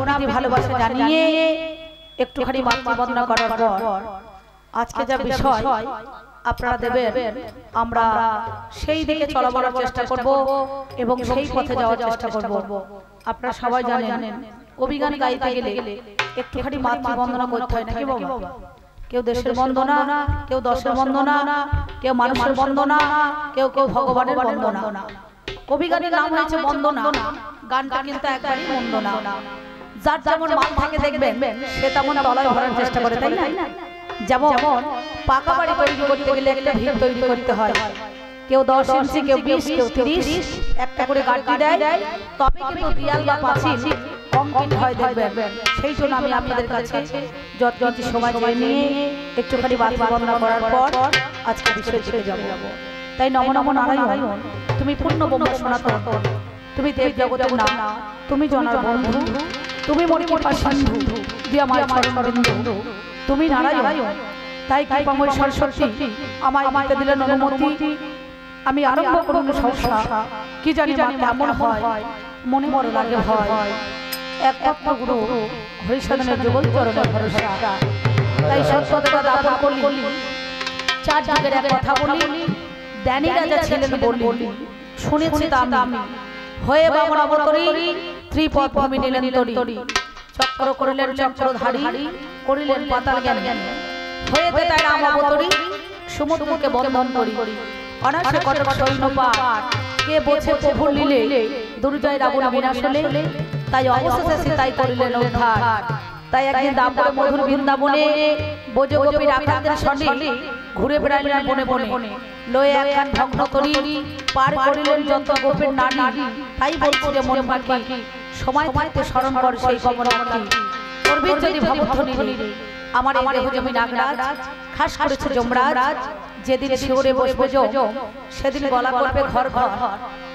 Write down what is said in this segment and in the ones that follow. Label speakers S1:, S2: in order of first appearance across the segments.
S1: প্রীতি ভালোবাসা জানিয়ে একটুখানি মাতৃবন্দনা করার পর আজকে যা বিষয় আপনারা দেবেন আমরা সেই দিকে চলার চেষ্টা করব এবং সেই পথে যাওয়ার চেষ্টা করব। আপনারা সবাই জানেন কবিগান গাইতে গেলে একটুখানি মাতৃবন্দনা করতে হয় নাকি বাবা? কেউ দেশের বন্দনা, কেউ দশের বন্দনা, কেউ মানুষের বন্দনা, কেউ কেউ ভগবানের বন্দনা। কবিগানের নাম হয়েছে বন্দনা, গানটা কিন্তু একবারই বন্দনা। যার যেমন মান থাকে দেখবেন সে তেমন তলায় ভরার চেষ্টা করে, তাই না? যেমন পাকা বাড়ি তৈরি করতে গেলে একটা ভিত তৈরি করতে হয়, কেউ 10 ইঞ্চি, কেউ 20, কেউ 30 একটা করে গাঁথনি দেয়, তবে কিন্তু দেয়াল বা পাঁচিল কংক্রিট হয় দেখবেন। সেই জন্য আমি আপনাদের কাছে যত সময় নিয়ে একটুখানি মাতৃবন্দনা করার পর আজকে বিষয় দিকে যাব। তাই নম নম নারায়ণ, তুমি পূর্ণ ব্রহ্ম সনাতন, তুমি দেব জগতের নাম, তুমি জনার বন্ধু, তুমি মণিকৃপা সিন্ধু, দিয়া মায়ের চরণবিন্দু, তুমি নারায়ণ। তাই কৃপাময় সরস্বতী আমায় দিতে দিলেন অনুমতি। আমি আরম্ভ করুন সংসার, কি জানি মা কেমন হয়, মনে বড় লাগে ভয়। একমাত্র গুরু হরিসাধনের যুগল চরণে ভরসা। তাই সত্যতা দাপন করলি, চার যুগের এক কথা বলি, জ্ঞানী রাজা ছিলেন বলি, শুনেছি তা আমি, হয়ে বামন অবতরী, ত্রিপদ ভূমি নিলেন তরি, চক্র করিলেন চক্রধারী, করিলেন পাতাল জ্ঞান, হয়েতে তাই রাম অবতরী, সমুদ্রকে বন্ধন করি, অনাসে কটক সৈন্য পাঠ, কে বোঝে প্রভুর লীলে, দুর্জয় রাবণ বিনাশ হলে, তাই অবশেষে সীতাই করিলেন উদ্ধার। তাই একদিন দাপরে মধুর বৃন্দাবনে বোজগোপীর আকান্তের সনে ঘুরে বেড়াইলেন বনে বনে, লয়ে একখান ভগ্ন তরি, পার করিলেন যত গোপীর নারী। তাই বলছি রে মন পাখি, সময় থাকতে স্মরণ কর সেই কমলাক্ষী। করবি যদি ভবধ্বনি রে, আমার এই দেহ জমি নাগরাজ, খাস করেছে যমরাজ। যেদিন শিওরে বসবে যম, সেদিন গলা করবে ঘর ঘর,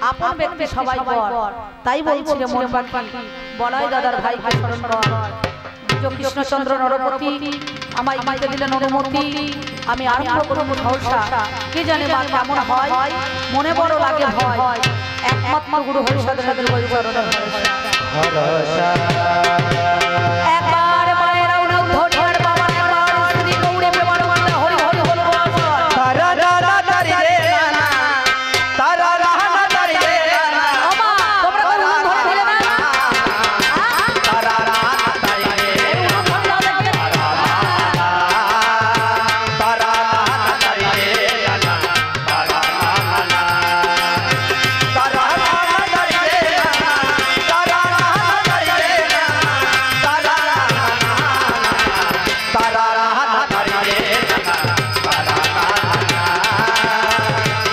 S1: আপন ব্যক্তি সবাই পর। তাই বলছি রে মন পাখি, বলাই দাদার ভাইকে স্মরণ কর। কৃষ্ণচন্দ্র নরপতি আমায় দিতে দিলেন অনুমতি। আমি আরম্ভ করব সহসা, কি জানি মা কেমন হয়, মনে বড় লাগে ভয়। একমাত্র গুরু হরিসাধনের যুগল চরণে ভরসা। একবার মায়ের অনুধ্বনি আর বাবার একবার স্ত্রী গৌরে প্রেমানন্দ হরি হরি বল বল। তারা রানা তারি রে রানা, তারা রানা তারি রে রানা, ওমা তোমরা তো অনুধ্বনি দিলে না, তারা রানা তারি রে রানা, তারা রানা তারি রে রানা, তারা রানা, তারা রানা তারি রে রানা, তারা রানা তারি রে রানা, তারা রানা, তারা রানা তারি রে রানা,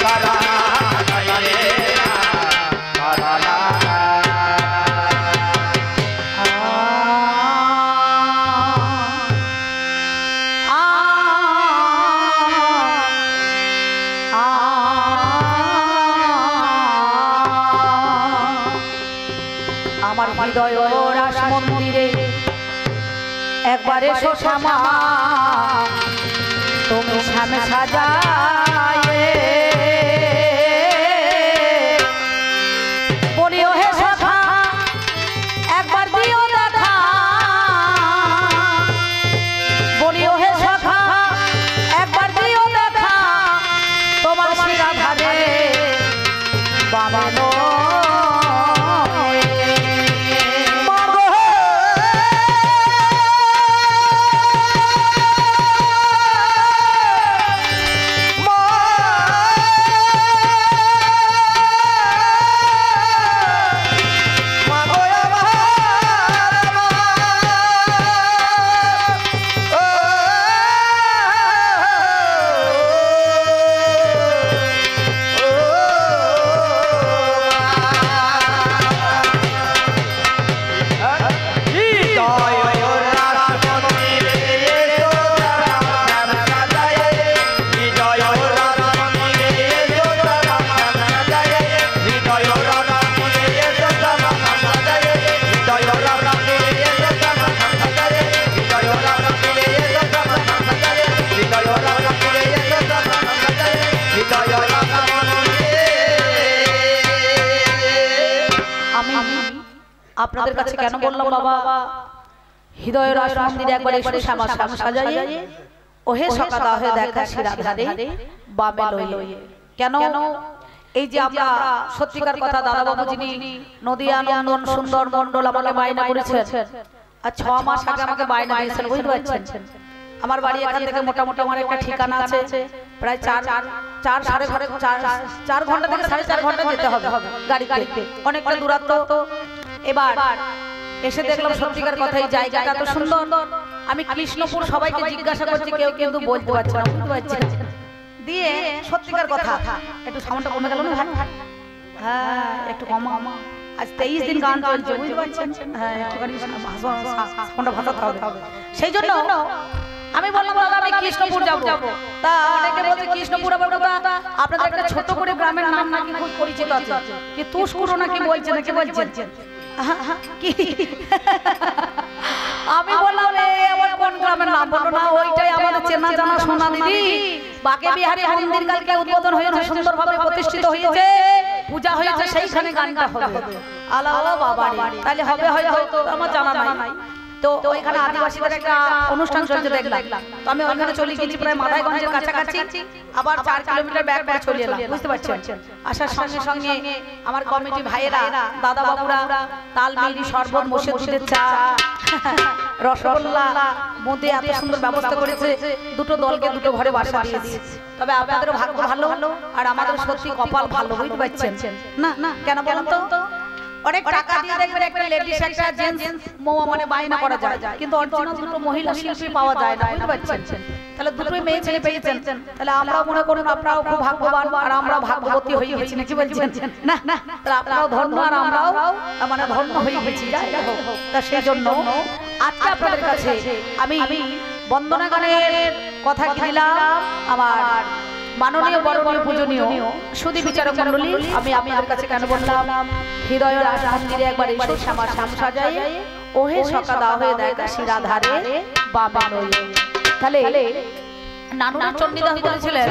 S1: তারা আমার হৃদয় রাস মন্দিরে একবার এসো শ্যামা, তুমি শ্যামে সাজায়ে, বলিও হে সখা একবার দিও দেখা, বলিও হে সখা একবার দিও দেখা, তোমার শিরাধারে বানানো মা আপনাদের কাছে কেন বললাম বাবা হৃদয়ের রাস মন্দিরে একবার এসে শ্যামা শ্যাম সাজাইয়ে ওহে সকাদা হয়ে দেখা শিরাধারে বামে লইয়ে। কেন এই যে আমরা সত্যিকার কথা দাদা বাবু যিনি নদিয়া নন্দন সুন্দর মন্ডল আমাকে বায়না করেছেন আর 6 মাস আগে আমাকে বায়না দিয়েছেন বুঝতে পারছেন। আমার বাড়ি এখান থেকে মোটামুটি আমার একটা ঠিকানা আছে প্রায় 4 ঘন্টা থেকে 4.5 ঘন্টা যেতে হবে গাড়িতে, অনেকটা দূরত্ব। এবার এসে দেখলাম সত্যিকার কথা এই জায়গাটা এত সুন্দর। আমি কৃষ্ণপুর সবাইকে জিজ্ঞাসা করছি, কেউ কিন্তু বলতে পারছে না, বুঝতে পারছেন। দিয়ে সত্যিকার কথা একটু সাউন্ডটা কমে গেল না? হ্যাঁ একটু কমা। আজ 23 দিন গান চলছে বুঝতে পারছেন। হ্যাঁ একটুখানি সাউন্ডটা ভাষাতে হবে। সেই জন্য আমি বললাম দাদা আমি কৃষ্ণপুর যাব। তা অনেকে বলছে কৃষ্ণপুর আবার কথা আপনাদের একটা ছোট করে গ্রামের নাম নাকি খুব পরিচিত আছে, কি তুষকুরো নাকি বলছেন, নাকি বলছেন কি? আমি বললাম আমার কোন গ্রামের নাম বলো না, ওইটাই আমাদের চেনা জানা সোনা দিদি বাকে বিহারী মন্দির কালকে উদ্বোধন হয়েছে, সুন্দরভাবে প্রতিষ্ঠিত হয়েছে, পূজা হয়েছে, সেইখানে গানটা হবে। আল্লাহ বাবা তাহলে হবে হয়তো আমার জানা নাই। তো ওইখানে আদিবাসীদের একটা অনুষ্ঠান চলছে দেখলাম, তো আমি ওইখানে চলে গেছি প্রায় মাদাইগঞ্জের কাছাকাছি, আবার 4 কিলোমিটার ব্যাক করে চলে এলাম বুঝতে পারছেন। আসার সঙ্গে সঙ্গে আমার কমিটি ভাইয়েরা দাদা বাবুরা তাল মিলি শরবত মোষের দুধের চা রসগোল্লা মধ্যে এত সুন্দর ব্যবস্থা করেছে, দুটো দলকে দুটো ঘরে বাসা দিয়েছে। তবে আপনাদেরও ভাগ্য ভালো আর আমাদের সত্যি কপাল ভালো বুঝতে পারছেন না? কেন বলুন তো, অনেক টাকা দিয়ে দেখবেন একটা লেডিস একটা জেন্টস মানে বায়না করা যায়, কিন্তু অরিজিনাল দুটো মহিলা শিল্পী পাওয়া যায় না বুঝতে পারছেন। তাহলে দুটোই মেয়ে ছেলে পেয়েছেন, তাহলে আমরাও মনে করুন আপনারাও খুব ভাগ্যবান আর আমরাও ভাগ্যবতী হয়ে গেছি নাকি বলছেন না? তাহলে আপনারাও ধন্য আর আমরাও মানে ধন্য হয়ে গেছি। তা সেই জন্য আজকে আপনাদের কাছে আমি বন্দনা গানের কথা দিলাম আমার মাননীয় বরণীয় পূজনীয় সুধী বিচারক মণ্ডলী। আমি আপনাদের কাছে কেন বললাম হৃদয়ের রাস মন্দিরে একবার এসে শ্যামা শ্যাম সাজাইয়ে ওহে সকাদা হয়ে দেখা শিরাধারে বামে লইয়ে। তাহলে নানুর চণ্ডীদাস বলেছিলেন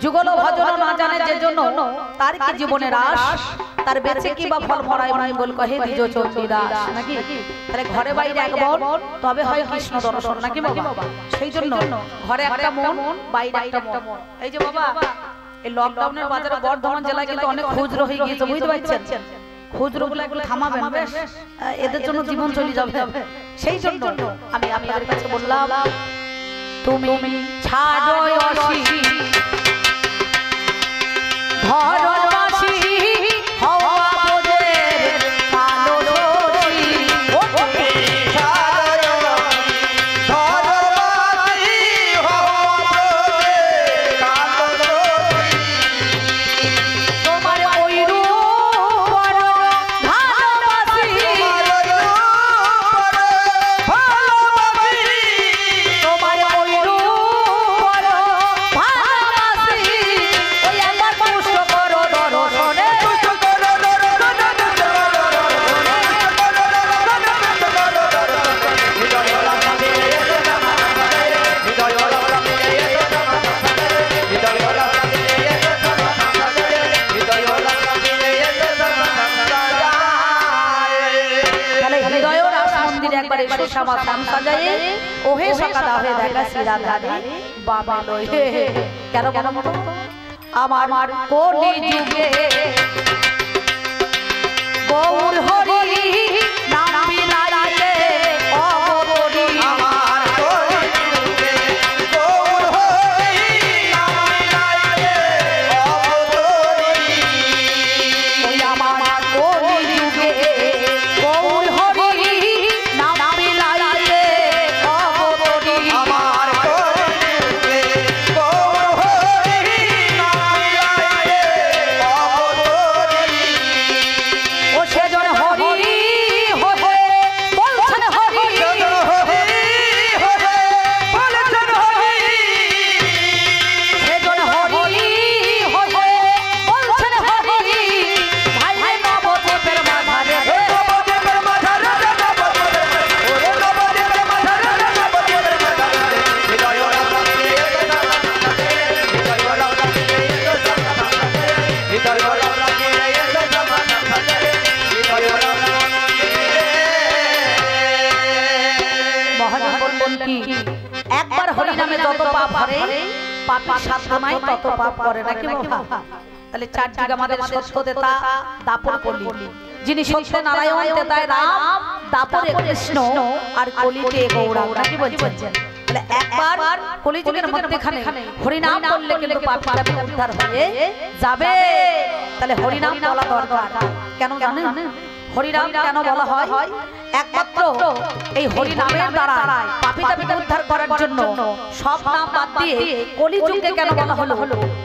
S1: যুগল ভজন না জানে যে জন্য তার কি জীবনে রাস, তার বেঁচে কি বা ফল ভরায় নাই বল কহে দ্বিজ চণ্ডীদাস নাকি? তাহলে ঘরে বাইরে এক মন তবে হয় কৃষ্ণ দর্শন নাকি বাবা? সেই জন্য ঘরে একটা মন বাইরে একটা মন। এই যে বাবা এই লকডাউনের বাজারে বর্ধমান জেলায় কিন্তু অনেক খুচরো হয়ে গিয়েছে বুঝতে পারছেন। খুচরো গুলো একটু থামাবেন, বেশ এদের জন্য জীবন চলে যাবে। সেই জন্য আমি আপনাদের কাছে বললাম তুমি ছাড়ো অসি ধরবাসী হওয়া বোধের কালো রশি তোমার ওই রূপ ভালোবাসি তোমার ওই রূপ ভালোবাসি ওই একবার পুষ্ট করো দর্শনে ওহে সকাদা হয়ে দেখা শিরাধারে বাবা লইয়ে। কেন আমার কোনি যুগে গৌর হরি নাম বিলাইতে অবরি আমার কোনি যুগে গৌর হরি নাম বিলাইতে অবরি ওই আমার কোনি যুগে গৌর হরি নাম বিলাইতে অবরি আমার কোনি যুগে গৌর হরি নাম বিলাইতে অবরি ও সেজন নামে যত পাপ করে পাপী সাধনায় তত পাপ করে নাকি বাবা? তাহলে চারদিকে আমাদের সত্য দেতা দাপর কলি, যিনি সত্য নারায়ণ দেতায় রাম, দাপরে কৃষ্ণ, আর কলিতে গৌরাঙ্গ নাকি বলছেন? তাহলে একবার কলিযুগের মধ্যখানে হরিনাম বললে কিন্তু পাপীরা উদ্ধার হয়ে যাবে। তাহলে হরিনাম বলা দরকার। কেন জানেন হরিনাম কেন বলা হয়? একমাত্র এই হরিনামের দ্বারা পাপীকে উদ্ধার করার জন্য সব নাম বাদ দিয়ে কলিযুগে কেন বলা হলো?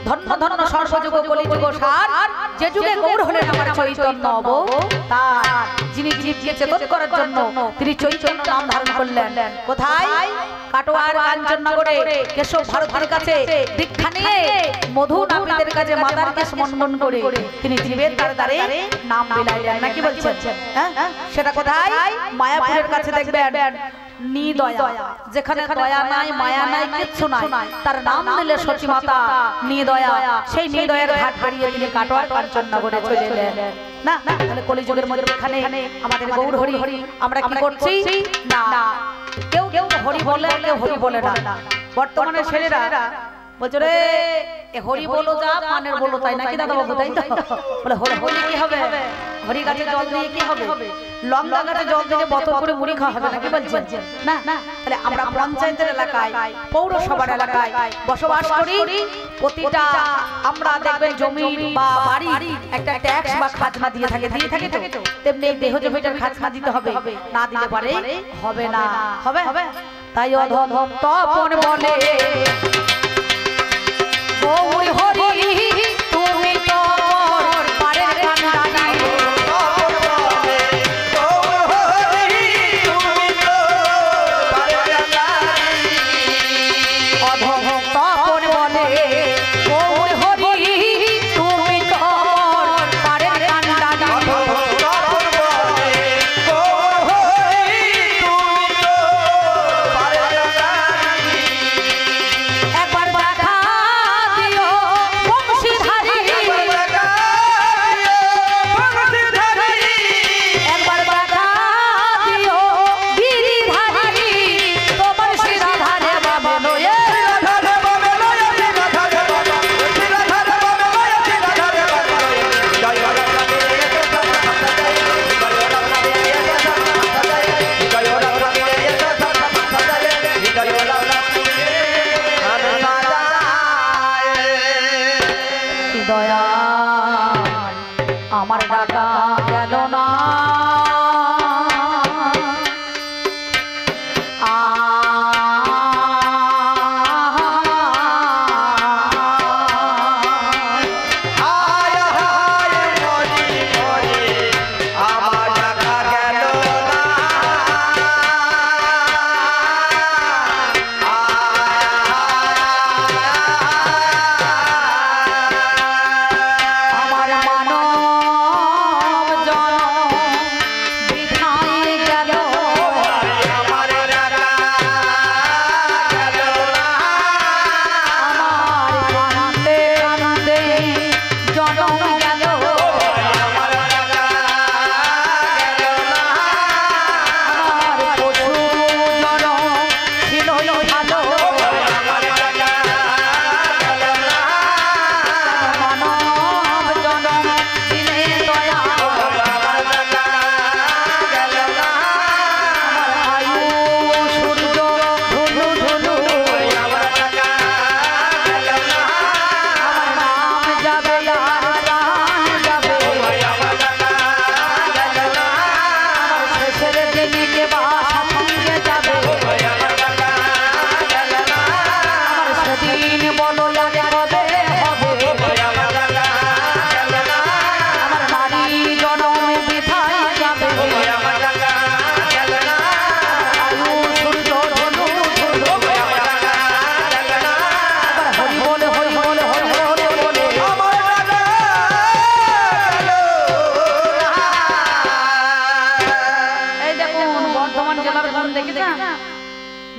S1: ধন্য ধন্য সর্বযুগ কলিযুগ সার, যে যুগে গৌর হলেন আমার চৈতন্য অবতার, যিনি জীবকে চেতন করার জন্য তিনি চৈতন্য নাম ধারণ করলেন। কোথায়? কাটোয়ার কাঞ্চননগরে কেশব ভারতীর কাছে দীক্ষা নিয়ে মধু নাপিতের কাছে মাতার কেশ মনমন করে তিনি জীবের দ্বারে নাম বিলাইলেন নাকি বলছেন? হ্যাঁ, সেটা কোথায়? মায়াপুরের কাছে দেখবেন নিদয়া, যেখানে দয়া নাই মায়া নাই কিচ্ছু নাই, তার নাম নিলে সচি মাতা নিদয়া, সেই নিদয়ের ঘাট পেরিয়ে তিনি কাটোয়ার কাঞ্চননগরে চলে এলেন। না তাহলে কলিযুগের মধ্যে এখানে আমাদের গৌর হরি আমরা কি করছি? না, কেউ কেউ হরি বলে, কেউ হরি বলে না। বর্তমানে ছেলেরা বলছে রে এ হরি বলো যা পানের বলো তাই নাকি দাদা বাবু? তাই তো বলে হরি কি হবে? হরি গাছে জল দিয়ে কি হবে? লঙ্কা গাছে জল দিয়ে বোতল করে মুড়ি খাওয়া হবে নাকি বলছেন? না। তাহলে আমরা পঞ্চায়েতের এলাকায়, পৌরসভার এলাকায় বসবাস করি, প্রতিটা আমরা দেখবেন জমি বা বাড়ি একটা ট্যাক্স বা খাজনা দিয়ে থাকে তো, তেমনি দেহ জমিটার খাজনা দিতে হবে, না দিতে পারে হবে না। হবে তাই অধম তপন বলে গৌর হরি তুমি তো পারের কান্ডারি, অধম তপন বলে গৌর হরি তুমি তো পারের কান্ডারি, একবার দেখা দিও বংশীধারী, একবার দেখা দিও গিরিধারী, তোমার শিরাধারে বাবা লয়ে দয়া আমার ডাকা গেল না,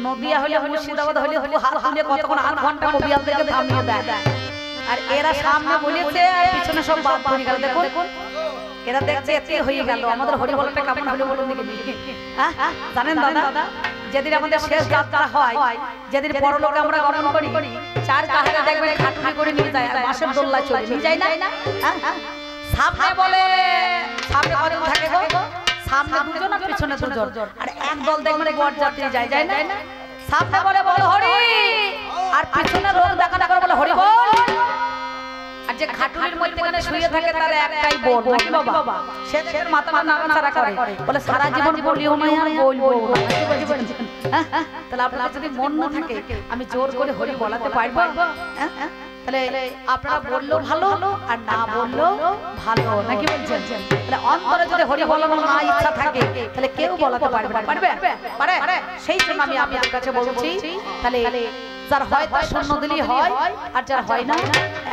S1: নদিয়া হলে মুর্শিদাবাদ হলে হাত তুলে কতক্ষণ আধ ঘন্টা মোবাইল থেকে থামিয়ে দেয়, আর এরা সামনে বলেছে আর পিছনে সব বাদ পড়ে গেল। দেখুন এরা দেখছে এতে হয়ে গেল, আমাদের হরি বলটা কেমন হলো বলুন দেখি। জানেন দাদা যেদিন আমাদের শেষ যাত্রা হয়, যেদিন পরলোকে আমরা গমন করি, চার কাহারে দেখবেন খাটুনি করে নিয়ে যায়, আর মাসের দোল্লা চলে নিয়ে যায় না। সামনে বলে সামনে কজন থাকে গো, সামনে দুজন আর পিছনে দুজন, আর এক দল দেখবেন বরযাত্রী যায় যায় না। সামনে বলে বল হরি, আর পিছনে লোক দেখা না করে বলে হরি বল। আর যে খাটুনির মধ্যে শুয়ে থাকে তার একটাই বল, নাকি বাবা? সে মাথা নাড়াচাড়া করে, বলে সারা জীবন বলিও না আর বলবো না। তাহলে আপনার যদি মন না থাকে আমি জোর করে হরি বলাতে পারবো? তাহলে আপনারা বললেও ভালো আর না বললেও ভালো, নাকি বলছেন? তাহলে অন্তরে যদি হরি বলানোর না ইচ্ছা থাকে তাহলে কেউ বলাতে পারবে না। পারে? সেই জন্য আমি আপনাদের কাছে বলছি, তাহলে যার হয় তার শূন্য দিলেই হয়, আর যার হয় না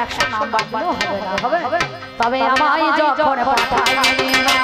S1: 100 নাম্বার দিলেও হবে না। তবে আমায় যখন পাঠাই না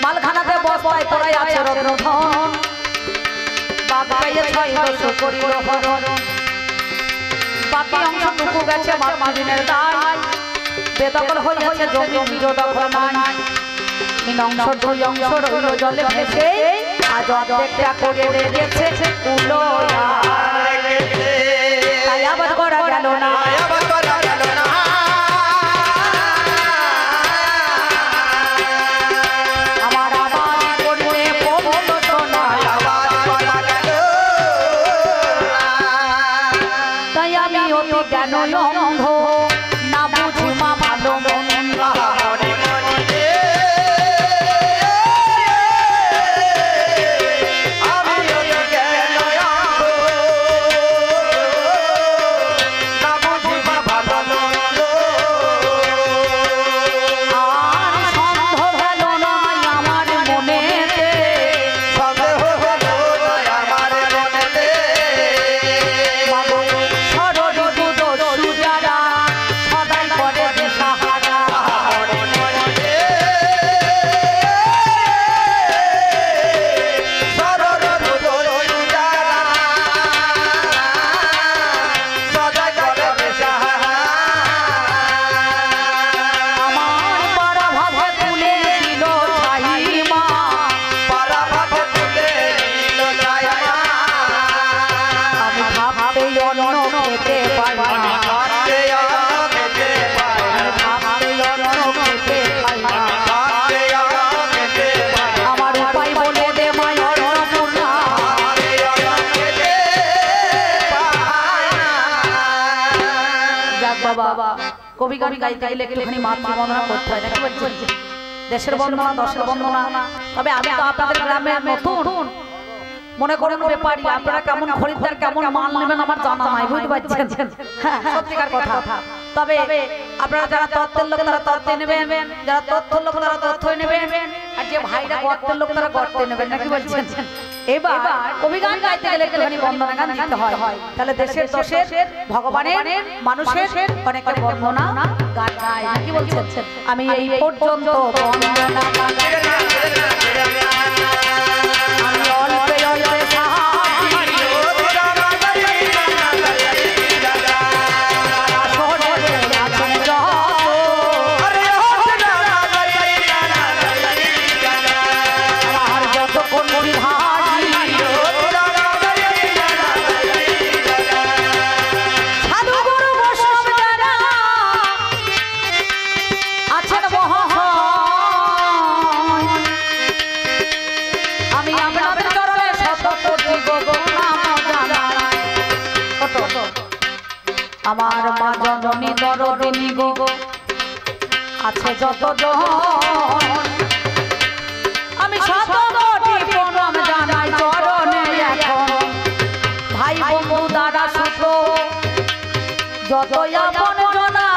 S1: মালখানাতে বস্তায় পড়াই আছে রত্নধন, বাঘ গাইয়ে ছয় দশ করিল হরণ, বাকি অংশটুকু গেছে মাদিনের দায়, বেদখল হইয়াছে জমি নিজ দখল নাই, তিন অংশ দুই অংশ রইল জলে ভেসে, আজ অর্ধেকটা করে রেখেছে উলো, তাই আবার করা গেল না। না বুঝি মা ভালো কবি গান গাইতে গেলে একটুখানি মাতৃবন্দনা করতে হয়, নাকি বলছেন? দেশের বন্দনা দশের বন্দনা। তবে আমি তো আপনাদের গ্রামে নতুন, মনে করেন ব্যাপারী, আপনারা কেমন খরিদ্দার কেমন মাল নেবেন আমার জানা নাই, বুঝতে পারছেন? হ্যাঁ, সত্যিকার কথা। তবে আপনারা যারা তত্ত্বের লোক তারা তত্ত্বে নেবেন, যারা তথ্যের লোক তারা তথ্যই নেবেন, আর যে ভাইরা গর্তের লোক তারা গর্তে নেবেন, নাকি বলছেন? এবার কবি গান গাইতে গেলে একটুখানি বন্দনা গান দিতে হয়, তাহলে দেশের দোষের ভগবানের মানুষের অনেক বন্দনা গান গায়, নাকি বলছেন? আমি এই পর্যন্ত বন্দনা আমি অল্পে অল্পে আছে যতজন আমি শত কোটি প্রণাম জানাই চরণে এখন ভাই বন্ধু দাদা সুত যতই আপন জনা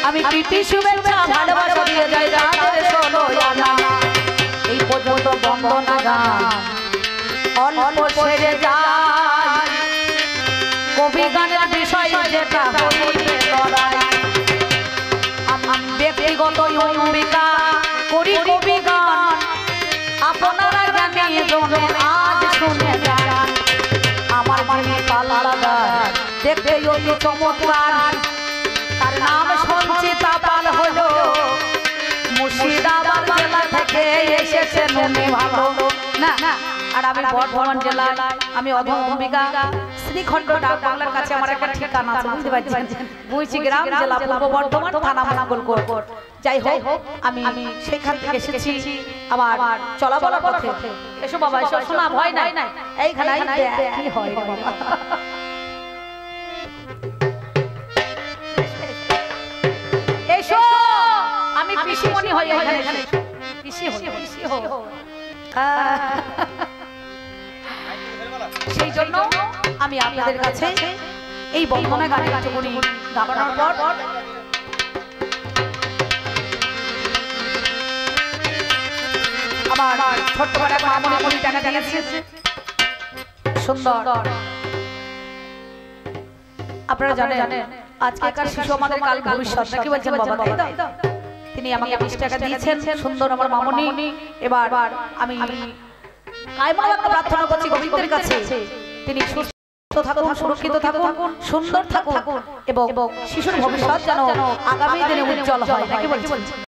S1: আমি প্রীতি শুভেচ্ছা ভালোবাসা দিয়ে যাই তাদের শোনো জানা এই পর্যন্ত বন্দনা গান অল্প ছেড়ে যায় কবি গানের বিষয় যেটা হইবে লড়াই আমি ব্যক্তিগত অম্বিকা করি কবি গান আপনারা জানিয়ে জনে আজ শুনে যান আমার মানে পালা গান দেখতে অতি চমৎকার তার নাম সঞ্চিতা পাল হলো মুর্শিদাবাদ জেলা থেকে এসেছেন উনি ভালো না আর আমি বর্ধমান জেলা আমি অধম অম্বিকা শ্রীখণ্ড ডাক বাংলার কাছে আমার একটা ঠিকানা আছে বুঝতে পারছেন বুইচি গ্রাম জেলা পূর্ব বর্ধমান থানা মঙ্গলকোট যাই হোক আমি সেখান থেকে এসেছি আবার চলাবলা পথে এসো বাবা এসো শোনা ভয় নাই এইখানে কি হয় বাবা আমি পিসিমণি হই এখানে পিসি হই সেই জন্য আমি আপনাদের কাছে এই বন্দনা গানের একটুখানি গাওয়ানোর পর আমার ছোট্ট বড় এক মামুনি টাকা দিয়েছে সুন্দর আপনারা জানেন আজকেকার শিশু আমাদের কাল ভবিষ্যৎ নাকি বলছেন বাবা তাই তো তিনি আমাকে 20 টাকা দিয়েছেন সুন্দর আমার মামুনি এবার আমি কায়মত প্রার্থনা করছি গোবিন্দের কাছে তিনি সুস্থ থাকুন সুরক্ষিত থাকুন সুন্দর থাকুন এবং শিশুর ভবিষ্যৎ যেন আগামী দিনে উজ্জ্বল হয় নাকি বলছেন